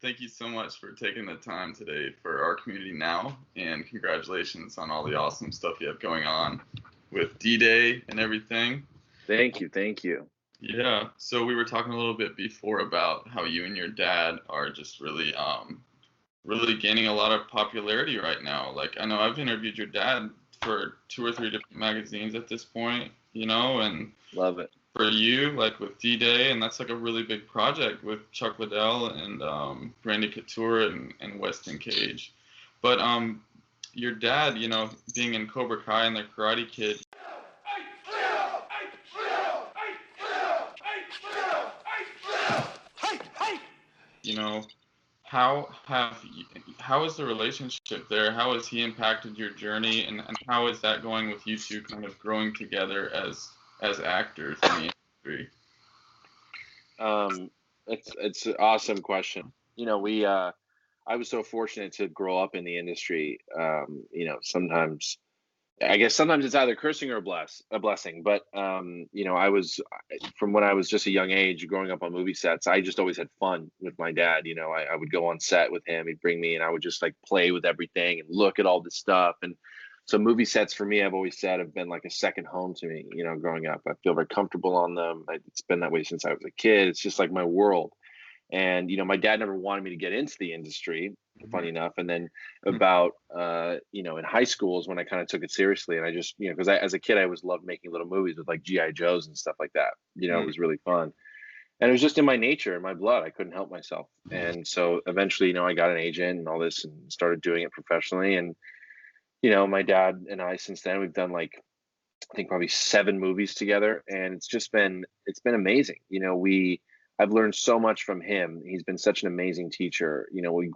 Thank you so much for taking the time today for our community now, and congratulations on all the awesome stuff you have going on with D-Day and everything. Thank you. Yeah, so we were talking a little bit before about how you and your dad are just really gaining a lot of popularity right now. Like, I know I've interviewed your dad for 2 or 3 different magazines at this point, and Love it. for you, like with D-Day, and that's like a really big project with Chuck Liddell and Randy Couture and Weston Cage. But your dad, being in Cobra Kai and the Karate Kid, how is the relationship there? How has he impacted your journey, and how is that going with you two kind of growing together as actors in the industry? It's an awesome question. I was so fortunate to grow up in the industry. Sometimes it's either cursing or a blessing. But I was, from when I was just a young age, growing up on movie sets, I just always had fun with my dad. I would go on set with him. He'd bring me, and I would just like play with everything and look at all this stuff. And so movie sets for me, I've always said, have been like a second home to me. Growing up, I feel very comfortable on them. It's been that way since I was a kid. It's just like my world. And my dad never wanted me to get into the industry, funny enough. And then about in high school is when I kind of took it seriously. And I just because as a kid I always loved making little movies with like GI Joes and stuff like that. It was really fun, and it was just in my nature, in my blood. I couldn't help myself. And so eventually I got an agent and all this and started doing it professionally. And my dad and I, since then, we've done like I think probably 7 movies together, and it's been amazing. I've learned so much from him. He's been such an amazing teacher. I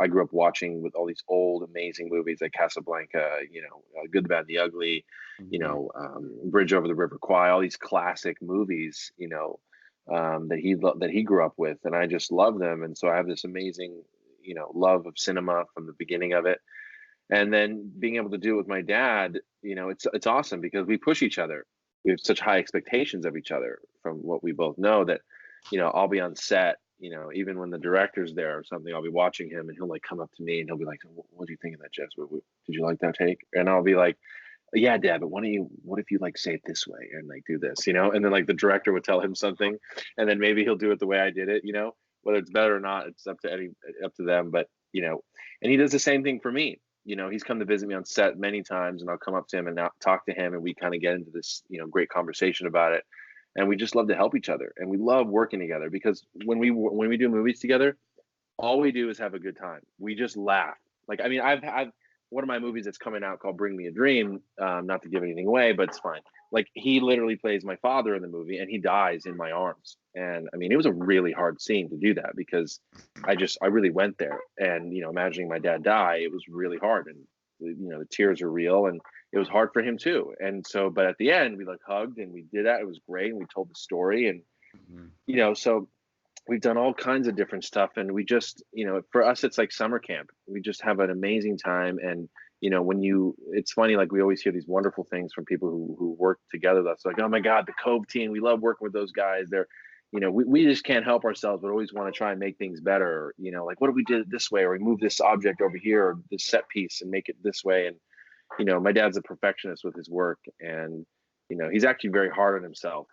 grew up watching with all these old, amazing movies like Casablanca, Good, the Bad, the Ugly, Bridge Over the River Kwai, all these classic movies, that he grew up with. And I just love them. And so I have this amazing, love of cinema from the beginning of it. And then being able to do it with my dad, it's awesome because we push each other. We have such high expectations of each other from what we both know that, I'll be on set, even when the director's there or something, I'll be watching him and he'll like come up to me and he'll be like, what do you think of that, Jess? Did you like that take? And I'll be like, yeah, Dad, but what if you like say it this way and like do this, and then like the director would tell him something and then maybe he'll do it the way I did it, whether it's better or not, it's up to them. But, and he does the same thing for me. He's come to visit me on set many times and I'll come up to him and talk to him and we kind of get into this, great conversation about it. And we just love to help each other, and we love working together because when we do movies together, all we do is have a good time. We just laugh. Like, I mean, I've one of my movies that's coming out called Bring Me a Dream, not to give anything away, but it's fine. Like, he literally plays my father in the movie and he dies in my arms. And I mean, it was a really hard scene to do that because I really went there, and, imagining my dad die, it was really hard. And, the tears are real, and it was hard for him too. And so, but at the end we like hugged and we did that. It was great. And we told the story, and, so we've done all kinds of different stuff. And we just, for us, it's like summer camp. We just have an amazing time. And, it's funny, like we always hear these wonderful things from people who work together. That's like, oh my God, the Kove team, we love working with those guys. They're, we just can't help ourselves, but always want to try and make things better. Like, what if we did it this way, or we move this object over here, or this set piece and make it this way. And, my dad's a perfectionist with his work, and, he's actually very hard on himself.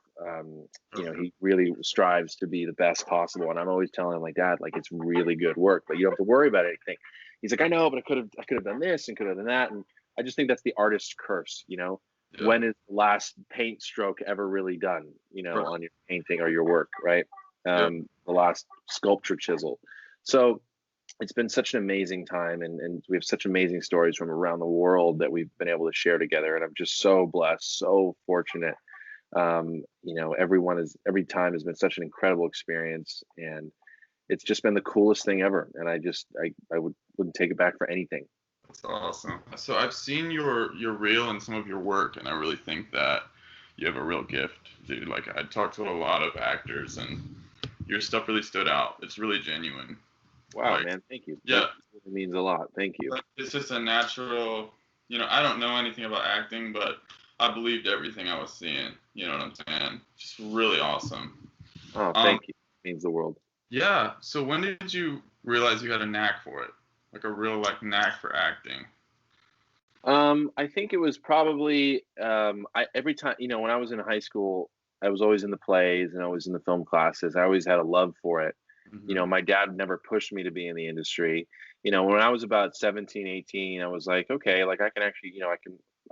He really strives to be the best possible. And I'm always telling him, like, Dad, like, it's really good work, but you don't have to worry about anything. He's like, I know, but I could have done this and could have done that. And I just think that's the artist's curse. Yeah. When is the last paint stroke ever really done, on your painting or your work, right? The last sculpture chisel. So it's been such an amazing time, and we have such amazing stories from around the world that we've been able to share together. And I'm just so blessed, so fortunate. Every time has been such an incredible experience, and it's just been the coolest thing ever. And I wouldn't take it back for anything. That's awesome. So I've seen your reel and some of your work, and I really think that you have a real gift, dude. Like, I talked to a lot of actors, and your stuff really stood out. It's really genuine. Wow, man, thank you. Yeah, it means a lot. Thank you. It's just a natural. I don't know anything about acting, but I believed everything I was seeing. You know what I'm saying? Just really awesome. Oh, thank you. It means the world. Yeah. So when did you realize you had a knack for it, like a real like knack for acting? I think it was probably every time, when I was in high school, I was always in the plays and always in the film classes. I always had a love for it. Hmm. My dad never pushed me to be in the industry. When I was about 17, 18, I was like, okay, like I can actually,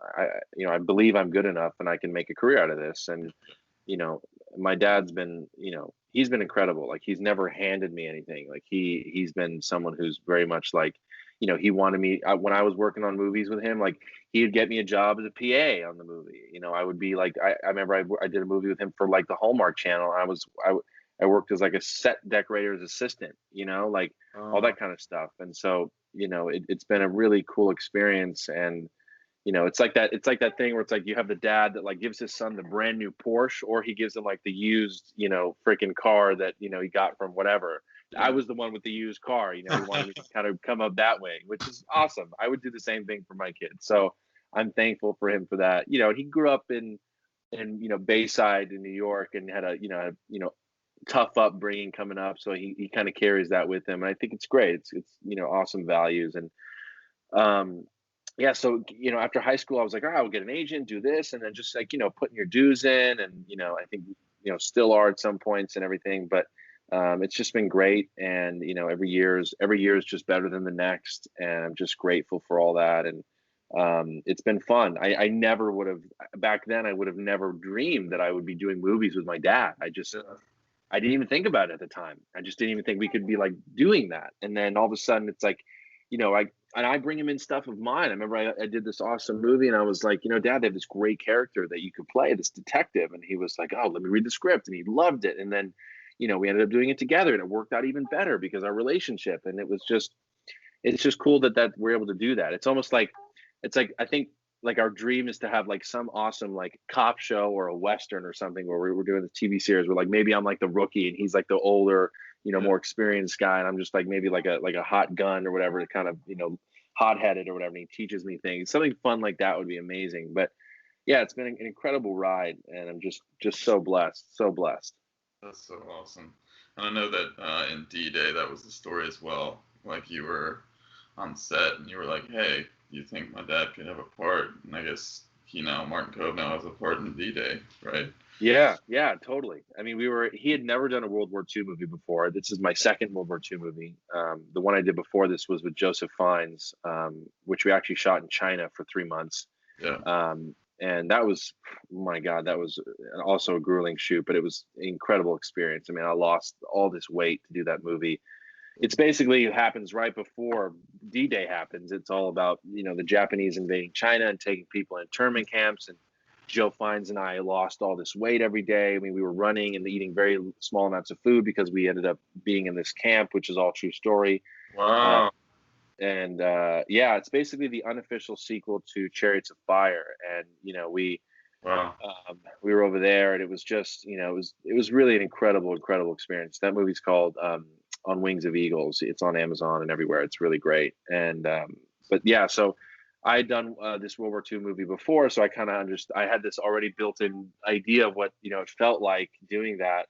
I believe I'm good enough and I can make a career out of this. And, you know, my dad's been, he's been incredible. Like he's never handed me anything. Like he's been someone who's very much like, he wanted me when I was working on movies with him, like he would get me a job as a PA on the movie. I would be like, I remember I did a movie with him for like the Hallmark Channel. I worked as like a set decorator's assistant, like all Oh, that kind of stuff. And so, it's been a really cool experience. And, it's like that thing where it's like you have the dad that like gives his son the brand new Porsche, or he gives him like the used, freaking car that, he got from whatever. I yeah. was the one with the used car, he wanted me to kind of come up that way, which is awesome. I would do the same thing for my kids. So I'm thankful for him for that. He grew up in Bayside in New York and had a tough upbringing coming up, so he kind of carries that with him, and I think it's great. It's awesome values. And um yeah, so after high school I was like, all right, I'll get an agent, do this, and then just like putting your dues in. And I think still are at some points and everything, but it's just been great. And every year is just better than the next, and I'm just grateful for all that. And it's been fun. I never would have, back then I would have never dreamed that I would be doing movies with my dad. I didn't even think about it at the time. I just didn't even think we could be like doing that. And then all of a sudden it's like, I bring him in stuff of mine. I remember I did this awesome movie and I was like, Dad, they have this great character that you could play, this detective. And he was like, oh, let me read the script. And he loved it. And then, we ended up doing it together, and it worked out even better because our relationship. And it's just cool that we're able to do that. It's like I think like our dream is to have like some awesome like cop show or a Western or something where we're doing the TV series where like maybe I'm like the rookie and he's like the older, Yeah. more experienced guy, and I'm just like maybe like a hot gun or whatever, to kind of hot headed or whatever, and he teaches me things. Something fun like that would be amazing. But yeah, it's been an incredible ride, and I'm just so blessed, so blessed. That's so awesome. And I know that in D-Day, that was the story as well. Like you were on set and you were like, hey, you think my dad could have a part? And I guess, Martin Kove now has a part in D-Day, right? Yeah, yeah, totally. I mean, he had never done a World War II movie before. This is my second World War II movie. The one I did before this was with Joseph Fiennes, which we actually shot in China for 3 months. Yeah. And that was, oh my God, that was also a grueling shoot, but it was an incredible experience. I mean, I lost all this weight to do that movie. It's basically, it happens right before D-Day happens. It's all about, the Japanese invading China and taking people in internment camps. And Joe Fiennes and I lost all this weight every day. I mean, we were running and eating very small amounts of food because we ended up being in this camp, which is all true story. Uh, Wow. and yeah, it's basically the unofficial sequel to Chariots of Fire. And Wow. we were over there, and it was just it was really an incredible experience. That movie's called On Wings of Eagles. It's on Amazon and everywhere. It's really great. And but yeah, so I had done this World War II movie before, so I kind of I had this already built-in idea of what it felt like doing that.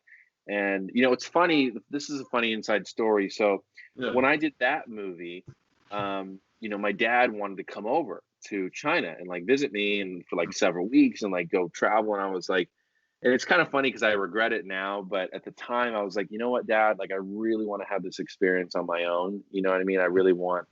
And it's funny. This is a funny inside story. So Yeah. when I did that movie, my dad wanted to come over to China and like visit me and for like several weeks and like go travel. And I was like, and it's kind of funny because I regret it now, but at the time I was like, you know what, Dad, like I really want to have this experience on my own. You know what I mean? I really want,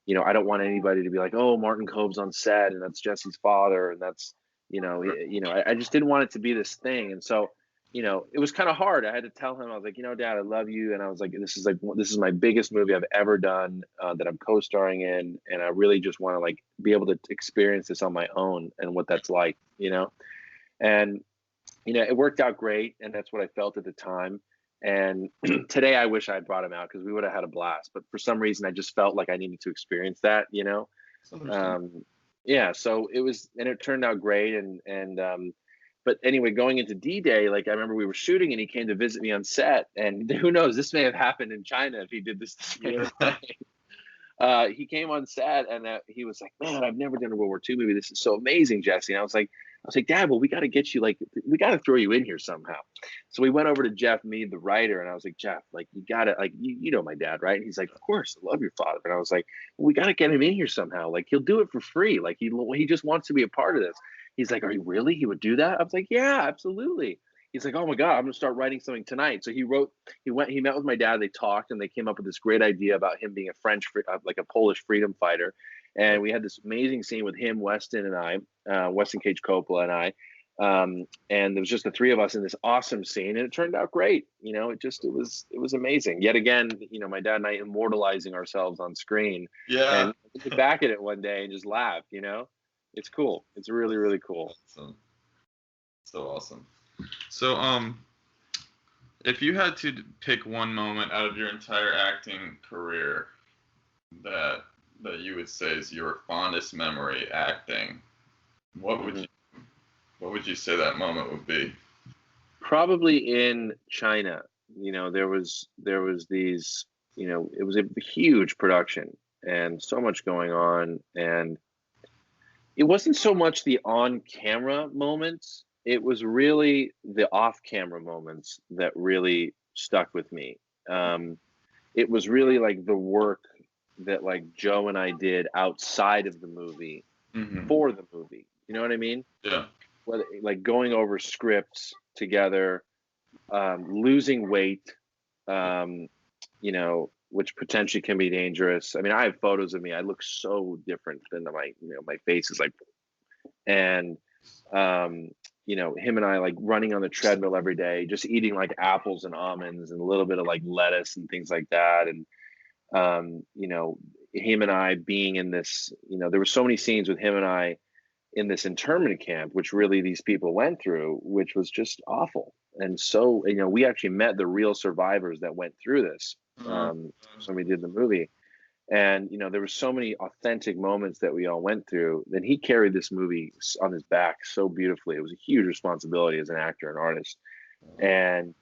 I don't want anybody to be like, oh, Martin Cove's on set and that's Jesse's father and that's, I just didn't want it to be this thing. And so, it was kind of hard. I had to tell him, I was like, Dad, I love you. And I was like, this is my biggest movie I've ever done that I'm co-starring in. And I really just want to like be able to experience this on my own and what that's like. And, it worked out great. And that's what I felt at the time. And today I wish I had brought him out because we would have had a blast. But for some reason, I just felt like I needed to experience that. It's understandable. Um, yeah, so it turned out great. But anyway, going into D-Day, like I remember we were shooting and he came to visit me on set. And who knows, this may have happened in China if he did this the same Yeah. way. He came on set and he was like, man, I've never done a World War II movie. This is so amazing, Jesse. And I was was like, Dad, well, we got to get you, like, we got to throw you in here somehow. So we went over to Jeff Mead, the writer, and I was like, Jeff, like, you got to, like, you know my dad, right? And he's like, of course, I love your father. And I was like, well, we got to get him in here somehow. Like, he'll do it for free. Like, he just wants to be a part of this. He's like, are you really? He would do that? I was like, yeah, absolutely. He's like, oh my God, I'm gonna start writing something tonight. So he met with my dad. They talked, and they came up with this great idea about him being like a Polish freedom fighter. And we had this amazing scene with him, Weston and I, Weston Cage Coppola and I. And there was just the three of us in this awesome scene, and it turned out great. You know, it was amazing. Yet again, you know, my dad and I immortalizing ourselves on screen. Yeah. And look back at it one day and just laugh. You know, it's cool. It's really, really cool. Awesome. So awesome. So, if you had to pick one moment out of your entire acting career that you would say is your fondest memory acting, what would you say that moment would be? Probably in China. You know, there was these, you know, it was a huge production and so much going on, and it wasn't so much the on-camera moments. It was really the off-camera moments that really stuck with me. It was really like the work that like Joe and I did outside of the movie for the movie. You know what I mean? Yeah. Whether, like going over scripts together, losing weight, you know, which potentially can be dangerous. I mean, I have photos of me. I look so different than my face is like, and you know, him and I like running on the treadmill every day, just eating like apples and almonds and a little bit of like lettuce and things like that. And, you know, him and I being in this, you know, there were so many scenes with him and I in this internment camp, which really these people went through, which was just awful. And so, you know, we actually met the real survivors that went through this. So we did the movie. And, you know, there were so many authentic moments that we all went through. Then he carried this movie on his back so beautifully. It was a huge responsibility as an actor and artist. And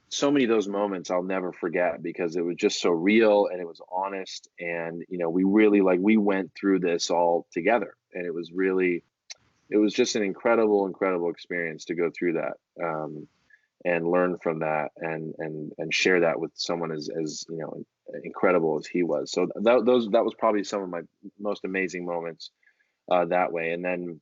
so many of those moments I'll never forget because it was just so real and it was honest. And, you know, we really we went through this all together. And it was just an incredible, incredible experience to go through that. And learn from that and share that with someone as you know, incredible as he was. So that was probably some of my most amazing moments that way. And then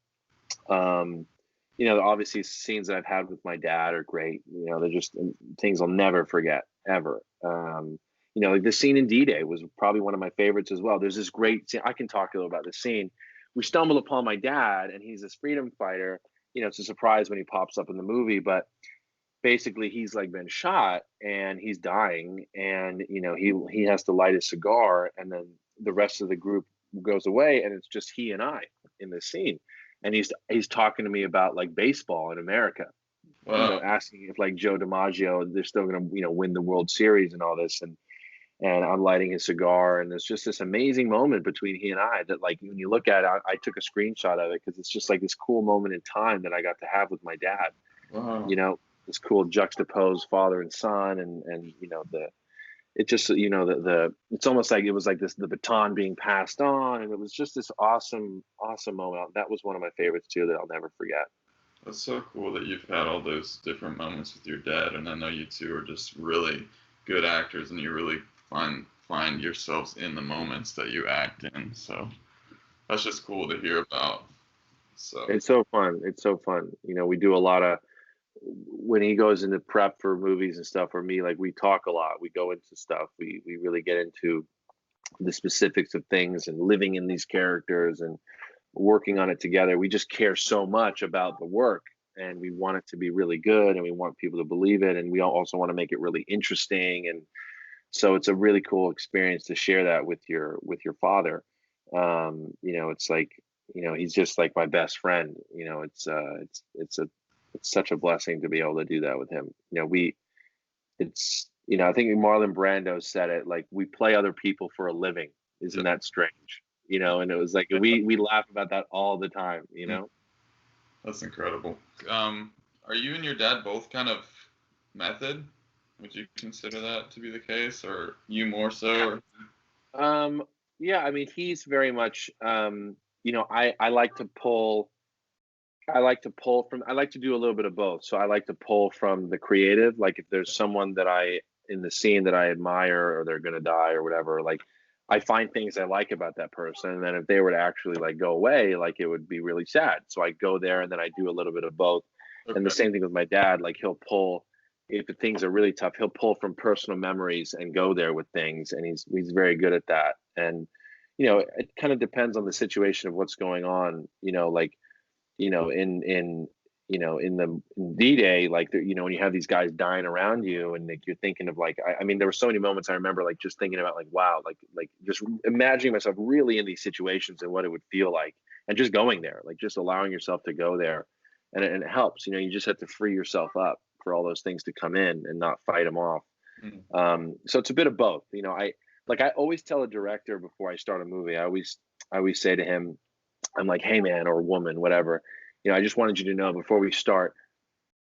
you know, obviously scenes that I've had with my dad are great. You know, they're just things I'll never forget ever. You know, like the scene in D-Day was probably one of my favorites as well. There's this great scene. I can talk a little about the scene. We stumble upon my dad and he's this freedom fighter. You know, it's a surprise when he pops up in the movie, but basically he's like been shot and he's dying, and you know, he has to light a cigar, and then the rest of the group goes away and it's just he and I in this scene, and he's talking to me about like baseball in America. Wow. You know, asking if like Joe DiMaggio, they're still gonna, you know, win the World Series and all this, and I'm lighting his cigar, and there's just this amazing moment between he and I that, like, when you look at it, I took a screenshot of it because it's just like this cool moment in time that I got to have with my dad. Wow. You know, this cool juxtaposed father and son, and you know, it just, you know, it's almost like it was like the baton being passed on, and it was just this awesome moment. That was one of my favorites too that I'll never forget. That's so cool that you've had all those different moments with your dad, and I know you two are just really good actors, and you really find yourselves in the moments that you act in. So that's just cool to hear about. So it's so fun. You know, we do a lot of, when he goes into prep for movies and stuff, or me, like, we talk a lot. We go into stuff. We really get into the specifics of things and living in these characters and working on it together. We just care so much about the work, and we want it to be really good, and we want people to believe it, and we also want to make it really interesting. And so it's a really cool experience to share that with your father. You know, it's like, you know, he's just like my best friend. You know, it's such a blessing to be able to do that with him. You know, you know, I think Marlon Brando said it, like, we play other people for a living. Isn't that strange? You know, and it was like, we laugh about that all the time, you know? That's incredible. Are you and your dad both kind of method? Would you consider that to be the case, or you more so? Or? Yeah, I mean, he's very much, you know, I like to pull, I like to pull from. I like to do a little bit of both. So I like to pull from the creative. Like if there's someone that I in the scene that I admire, or they're gonna die or whatever, like I find things I like about that person. And then if they were to actually like go away, like it would be really sad. So I go there and then I do a little bit of both. And the Okay. same thing with my dad. Like he'll pull if the things are really tough, he'll pull from personal memories and go there with things. And he's very good at that. And it kind of depends on the situation of what's going on. Like in in the D-Day, like when you have these guys dying around you, and like you're thinking of like, I mean, there were so many moments I remember like just thinking about like, wow, like just imagining myself really in these situations and what it would feel like, and just going there, like just allowing yourself to go there, and it helps. You just have to free yourself up for all those things to come in and not fight them off. Mm. So it's a bit of both. I always tell a director before I start a movie, I always say to him, I'm like, hey man, or woman, whatever, I just wanted you to know before we start,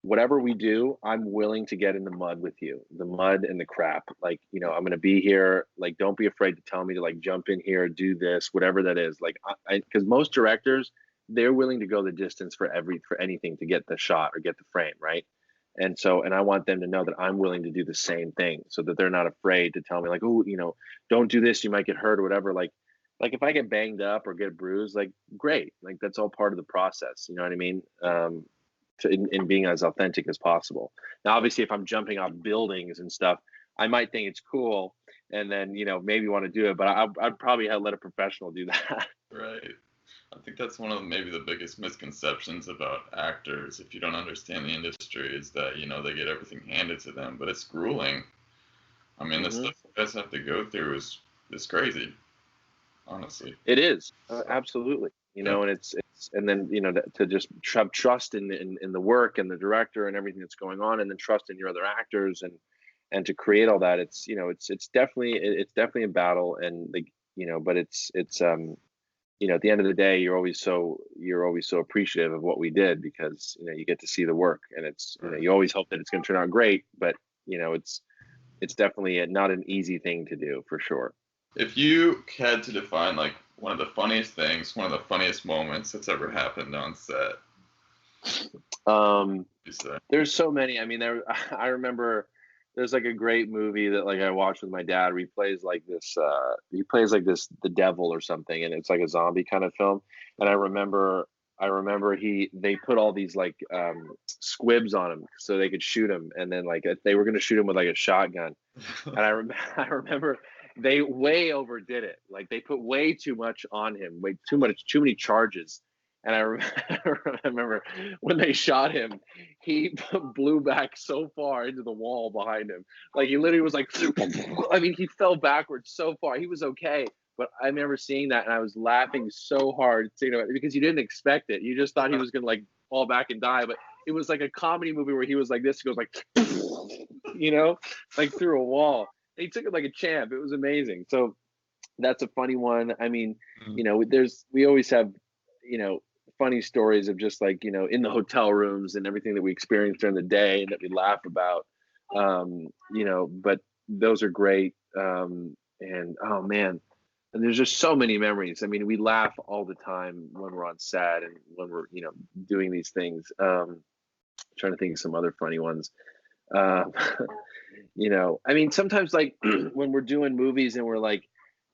whatever we do, I'm willing to get in the mud with you, the mud and the crap. Like, I'm going to be here. Like, don't be afraid to tell me to like jump in here, do this, whatever that is. Like, because most directors, they're willing to go the distance for anything to get the shot or get the frame, right? And I want them to know that I'm willing to do the same thing, so that they're not afraid to tell me like, oh, don't do this, you might get hurt or whatever. Like if I get banged up or get bruised, like great, like that's all part of the process. You know what I mean? In being as authentic as possible. Now, obviously, if I'm jumping off buildings and stuff, I might think it's cool, and then maybe want to do it, but I'd probably let a professional do that. Right. I think that's one of maybe the biggest misconceptions about actors, if you don't understand the industry, is that, they get everything handed to them, but it's grueling. I mean, the Hmm. stuff you guys have to go through is crazy, honestly. It is So, absolutely, yeah. and it's and then to just have trust in the work and the director and everything that's going on, and then trust in your other actors, and to create all that. It's definitely a battle, and but at the end of the day, you're always so appreciative of what we did, because you get to see the work, and it's Right. you always hope that it's going to turn out great, but it's definitely not an easy thing to do, for sure. If you had to define like one of the funniest things, one of the funniest moments that's ever happened on set, um you say? there's so many. I mean, I remember there's like a great movie that like I watched with my dad where he plays like this the devil or something, and it's like a zombie kind of film. And I remember they put all these like squibs on him so they could shoot him, and then like they were going to shoot him with like a shotgun. And I remember they way overdid it. Like they put way too much on him, way too many charges. And I remember when they shot him, he blew back so far into the wall behind him. Like he literally was like, I mean, he fell backwards so far. He was okay, but I remember seeing that and I was laughing so hard, because you didn't expect it. You just thought he was gonna like fall back and die, but it was like a comedy movie where he was like this, he goes like, you know, like through a wall. And he took it like a champ. It was amazing. So that's a funny one. I mean, Mm. we always have, funny stories of just like, in the hotel rooms and everything that we experienced during the day and that we laugh about. But those are great. And oh man, and there's just so many memories. I mean, we laugh all the time when we're on set and when we're, doing these things. Trying to think of some other funny ones. Uh, I mean, sometimes like when we're doing movies and we're like,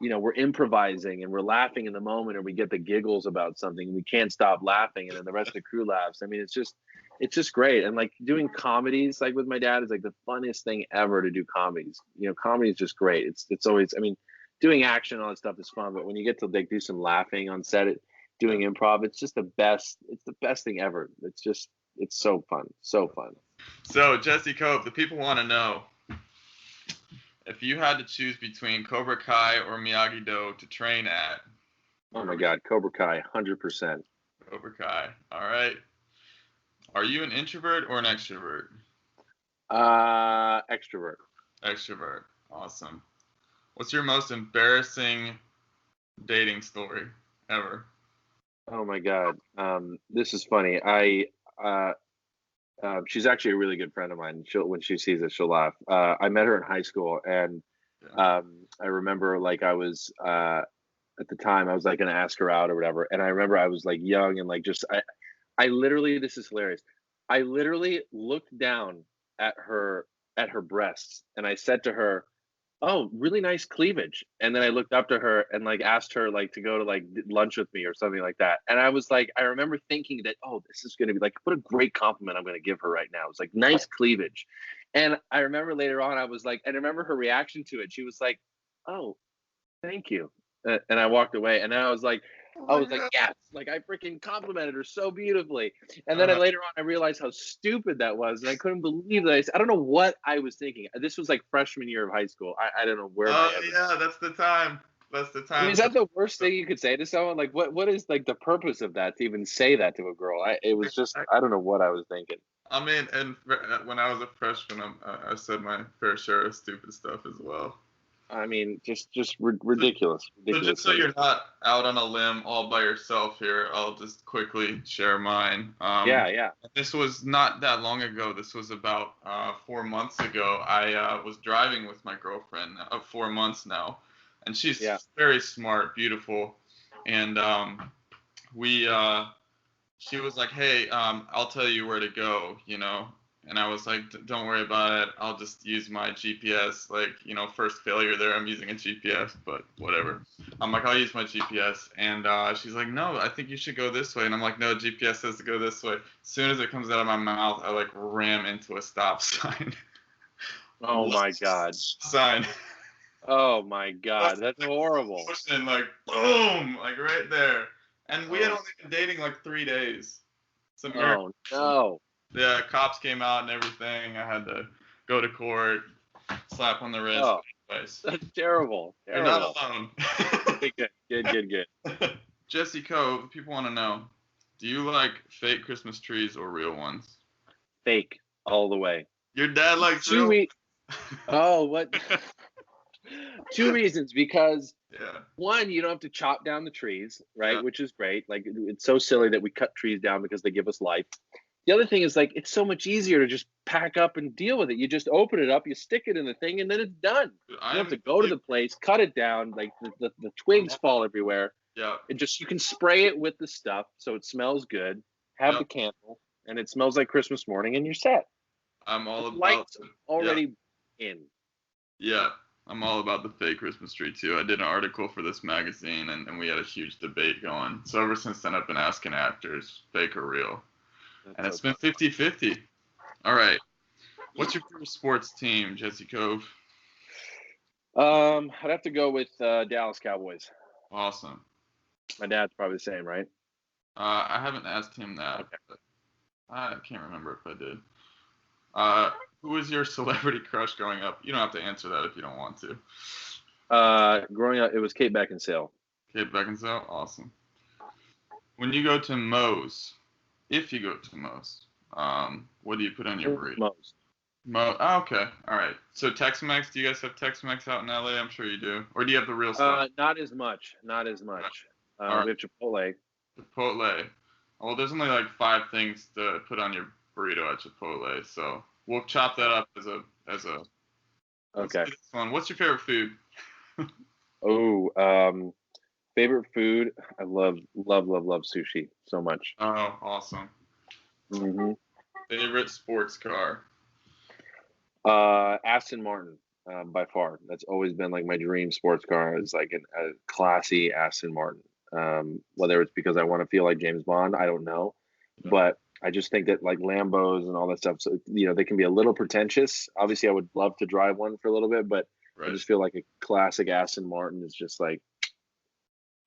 we're improvising and we're laughing in the moment, or we get the giggles about something, we can't stop laughing, and then the rest of the crew laughs. I mean, it's just great. And like doing comedies, like with my dad, is like the funnest thing ever to do comedies. Comedy is just great. It's always, I mean, doing action and all that stuff is fun, but when you get to like do some laughing on set, Yeah. doing improv, it's just the best. It's the best thing ever. It's so fun, so fun. So, Jesse Kove, the people want to know, if you had to choose between Cobra Kai or Miyagi-Do to train at, Oh where my would God, Cobra Kai, 100%. Cobra Kai? All right. Are you an introvert or an extrovert? Extrovert. Extrovert. Awesome. What's your most embarrassing dating story ever? Oh my God. This is funny. Uh, she's actually a really good friend of mine. When she sees it, she'll laugh. I met her in high school, and Yeah. I remember like I was at the time I was like going to ask her out or whatever, and I remember I was like young and like just this is hilarious. I literally looked down at her breasts, and I said to her, "Oh, really nice cleavage." And then I looked up to her and like asked her like to go to like lunch with me or something like that. And I was like, I remember thinking that, oh, this is gonna be like, what a great compliment I'm gonna give her right now. It's like nice cleavage. And I remember later on, I was like, and I remember her reaction to it. She was like, "Oh, thank you." And I walked away, and then Oh I my was like, god. yes, like I freaking complimented her so beautifully. And then Uh, later on, I realized how stupid that was, and I couldn't believe that. I don't know what I was thinking. This was like freshman year of high school. I don't know where my oh head was. yeah, that's the time. That's the I mean, time is that the worst thing you could say to someone? Like, what is like the purpose of that to even say that to a girl? It was just, I don't know what I was thinking. I mean, and when I was a freshman, I said my fair share of stupid stuff as well. I mean, ridiculous, So just ridiculous so things. you're not out on a limb all by yourself here, I'll just quickly share mine. Yeah, yeah, This was not that long ago. This was about 4 months ago. I was driving with my girlfriend of 4 months now, and she's yeah. very smart, beautiful, and we she was like, "Hey, I'll tell you where to go," you know. And I was like, "Don't worry about it. I'll just use my GPS." Like, you know, first failure there. I'm using a GPS, but whatever. I'm like, "I'll use my GPS." And she's like, "No, I think you should go this way." And I'm like, "No, GPS says to go this way." As soon as it comes out of my mouth, I like ram into a stop sign. Oh my God. Sign. Oh my God. That's horrible. And like, boom, like right there. And we had Oh, only been dating like 3 days. It's a miracle. oh no. Yeah, cops came out and everything. I had to go to court, slap on the wrist. Oh, Anyways, that's terrible. you're not Terrible. alone. Okay, good. Good, good, good. Jesse Kove, people want to know, do you like fake Christmas trees or real ones? Fake all the way. Your dad likes Two real re- Oh, what? Two reasons. Because Yeah, one, you don't have to chop down the trees, right? yeah. Which is great. Like it's so silly that we cut trees down because they give us life. The other thing is like it's so much easier to just pack up and deal with it. You just open it up, you stick it in the thing, and then it's done. I You don't have am, to go to the place, cut it down, like the twigs fall everywhere. yeah, It just you can spray it with the stuff so it smells good, have yeah. the candle, and it smells like Christmas morning, and you're set. I'm The all about, lights yeah, already in. yeah. I'm all about the fake Christmas tree too. I did an article for this magazine and we had a huge debate going. So ever since then, I've been asking actors, fake or real. That's And so it's been funny. 50-50. All right. What's your favorite sports team, Jesse Kove? I'd have to go with Dallas Cowboys. Awesome. My dad's probably the same, right? I haven't asked him that, Okay. but I can't remember if I did. Who was your celebrity crush growing up? You don't have to answer that if you don't want to. Growing up, it was Kate Beckinsale. Kate Beckinsale? Awesome. When you go to Moe's, if you go to Moe's, what do you put on your burrito? Most. Oh, okay. All right. So Tex-Mex, do you guys have Tex-Mex out in LA? I'm sure you do. Or do you have the real stuff? Not as much. Not as much. All right. We have Chipotle. Chipotle. Well, there's only like 5 things to put on your burrito at Chipotle, so we'll chop that up as a let's Okay. do this one. What's your favorite food? Oh, favorite food. I love sushi so much. Oh, awesome. hmm Favorite sports car? Aston Martin, by far. That's always been like my dream sports car. Is like a classy Aston Martin. Whether it's because I want to feel like James Bond, I don't know, Yeah. but I just think that like Lambos and all that stuff, so they can be a little pretentious. Obviously, I would love to drive one for a little bit, but I Right. just feel like a classic Aston Martin is just like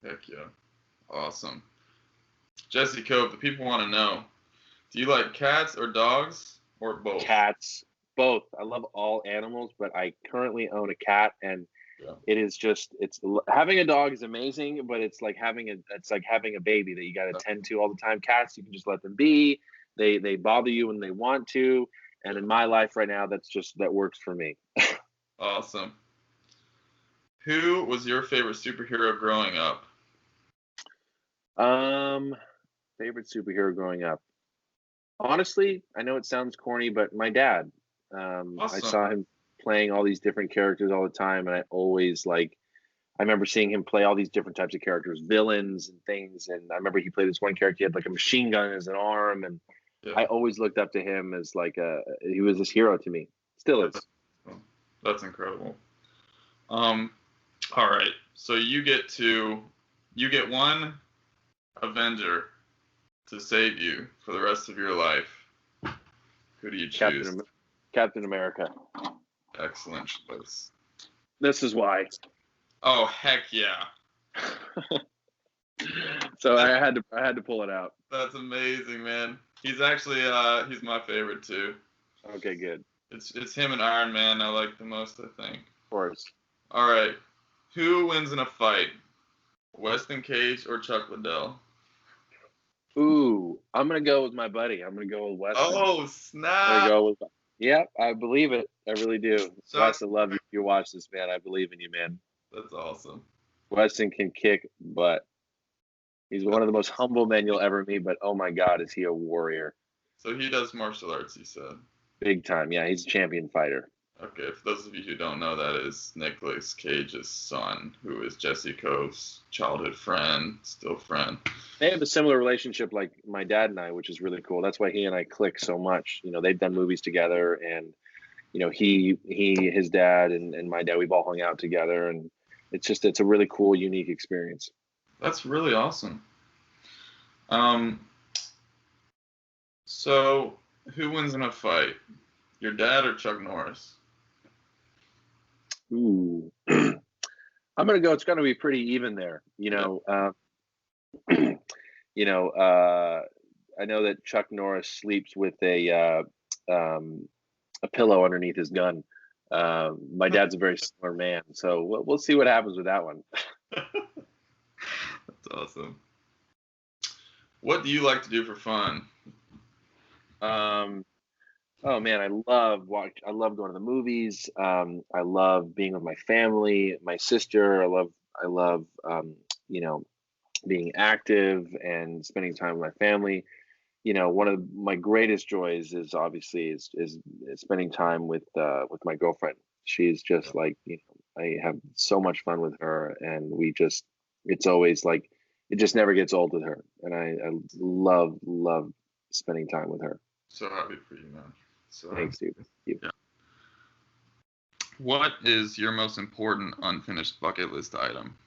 Heck yeah. Awesome. Jesse Cope, the people want to know, do you like cats or dogs or both? cats. Both. I love all animals, but I currently own a cat, and Yeah. it is just it's having a dog is amazing, but it's like having a baby that you got to tend to all the time. Cats, you can just let them be. They bother you when they want to, and in my life right now, that works for me. Awesome. Who was your favorite superhero growing up? Favorite superhero growing up. Honestly, I know it sounds corny, but my dad. I Awesome. saw him playing all these different characters all the time, and I always like I remember seeing him play all these different types of characters, villains and things. And I remember he played this one character. He had like a machine gun as an arm, and Yeah. I always looked up to him as like he was this hero to me. Still is. That's incredible. All right. So you get one Avenger to save you for the rest of your life. Who do you choose? Captain America. Excellent choice. This is why. Oh, heck yeah. So I had to pull it out. That's amazing, man. He's actually he's my favorite too. Okay, good. It's him and Iron Man I like the most, I think. Of course. All right. Who wins in a fight? Weston Cage or Chuck Liddell? Ooh, I'm gonna go with my buddy. I'm gonna go with Weston. Oh, snap! I'm gonna go with. Yep, I believe it. I really do. Wes, I love you. If you watch this, man, I believe in you, man. That's awesome. Weston can kick butt. He's one of the most humble men you'll ever meet, but oh my God, is he a warrior? So he does martial arts, you said? Big time, yeah. He's a champion fighter. Okay, for those of you who don't know, that is Nicolas Cage's son, who is Jesse Kove's childhood friend, still friend. They have a similar relationship like my dad and I, which is really cool. That's why he and I click so much. You know, they've done movies together, and you know, his dad and my dad, we've all hung out together, and it's a really cool, unique experience. That's really awesome. So who wins in a fight? Your dad or Chuck Norris? Ooh. I'm gonna go. It's gonna be pretty even there. You know, I know that Chuck Norris sleeps with a pillow underneath his gun. My dad's a very similar man, so we'll see what happens with that one. That's awesome. What do you like to do for fun? Oh man, I love going to the movies. I love being with my family, my sister. I love being active and spending time with my family. You know, one of my greatest joys is obviously is spending time with my girlfriend. She's just like, I have so much fun with her, and it's always like, it just never gets old with her, and I love spending time with her. So happy for you, man. So thanks, dude. Yeah. What is your most important unfinished bucket list item?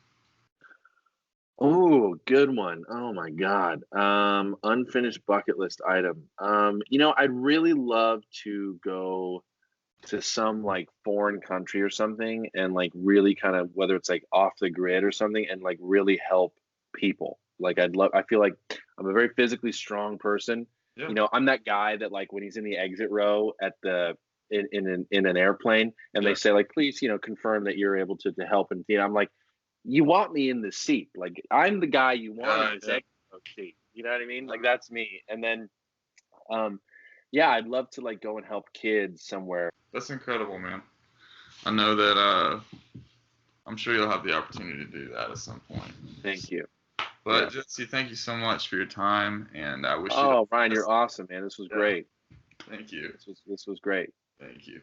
Oh, good one. Oh my God. Unfinished bucket list item. I'd really love to go to some like foreign country or something, and like really kind of, whether it's like off the grid or something, and like really help people. Like I feel like I'm a very physically strong person. Yeah. You know, I'm that guy that like when he's in the exit row at in an airplane, and they say like, please, confirm that you're able to help. And I'm like, you want me in the seat. Like, I'm the guy you want in the exit row seat. You know what I mean? Like, that's me. And then, I'd love to like go and help kids somewhere. That's incredible, man. I know that I'm sure you'll have the opportunity to do that at some point. Thank you. But Jesse, thank you so much for your time, and I wish you. Oh, Ryan, you're awesome, man. This was great. Thank you. This was great. Thank you.